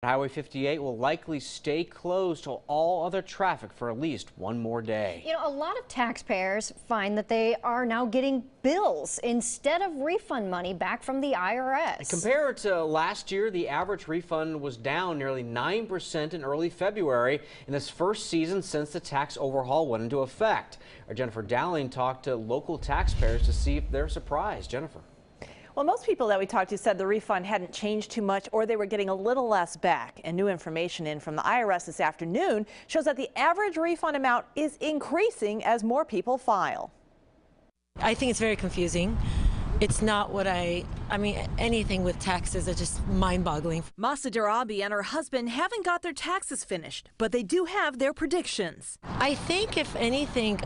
Highway 58 will likely stay closed to all other traffic for at least one more day. You know, a lot of taxpayers find that they are now getting bills instead of refund money back from the IRS. Compared to last year, the average refund was down nearly 9% in early February in this first season since the tax overhaul went into effect. Our Jennifer Dowling talked to local taxpayers to see if they're surprised. Jennifer. Well, most people that we talked to said the refund hadn't changed too much or they were getting a little less back. And new information in from the IRS this afternoon shows that the average refund amount is increasing as more people file. I think it's very confusing. It's not what I mean, anything with taxes is just mind-boggling. Masa Darabi and her husband haven't got their taxes finished, but they do have their predictions. I think if anything,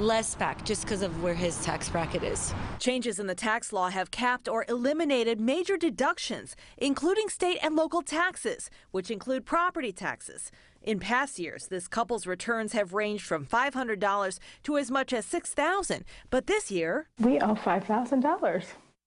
less back just because of where his tax bracket is. Changes in the tax law have capped or eliminated major deductions, including state and local taxes, which include property taxes. In past years, this couple's returns have ranged from $500 to as much as $6,000. But this year, we owe $5,000.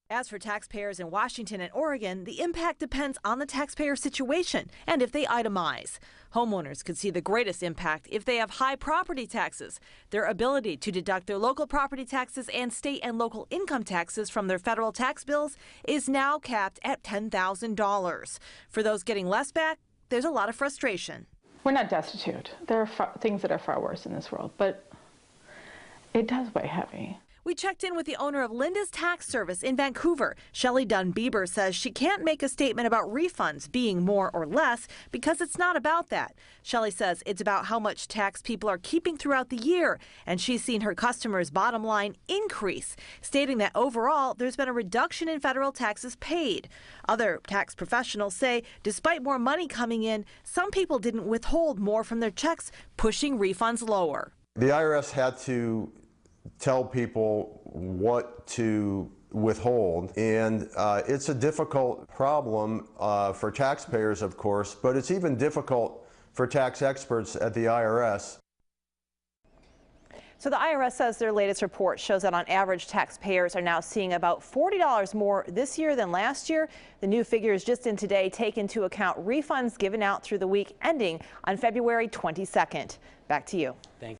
As for taxpayers in Washington and Oregon, the impact depends on the taxpayer situation and if they itemize. Homeowners could see the greatest impact if they have high property taxes. Their ability to deduct their local property taxes and state and local income taxes from their federal tax bills is now capped at $10,000. For those getting less back, there's a lot of frustration. We're not destitute. There are things that are far worse in this world, but it does weigh heavy. We checked in with the owner of Linda's Tax Service in Vancouver. Shelley Dunn-Bieber says she can't make a statement about refunds being more or less because it's not about that. Shelley says it's about how much tax people are keeping throughout the year, and she's seen her customers' bottom line increase, stating that overall there's been a reduction in federal taxes paid. Other tax professionals say despite more money coming in, some people didn't withhold more from their checks, pushing refunds lower. The IRS had to tell people what to withhold, and it's a difficult problem for taxpayers, of course, but it's even difficult for tax experts at the IRS. So the IRS says their latest report shows that on average taxpayers are now seeing about $40 more this year than last year. The new figures just in today take into account refunds given out through the week ending on February 22nd. Back to you. Thank you.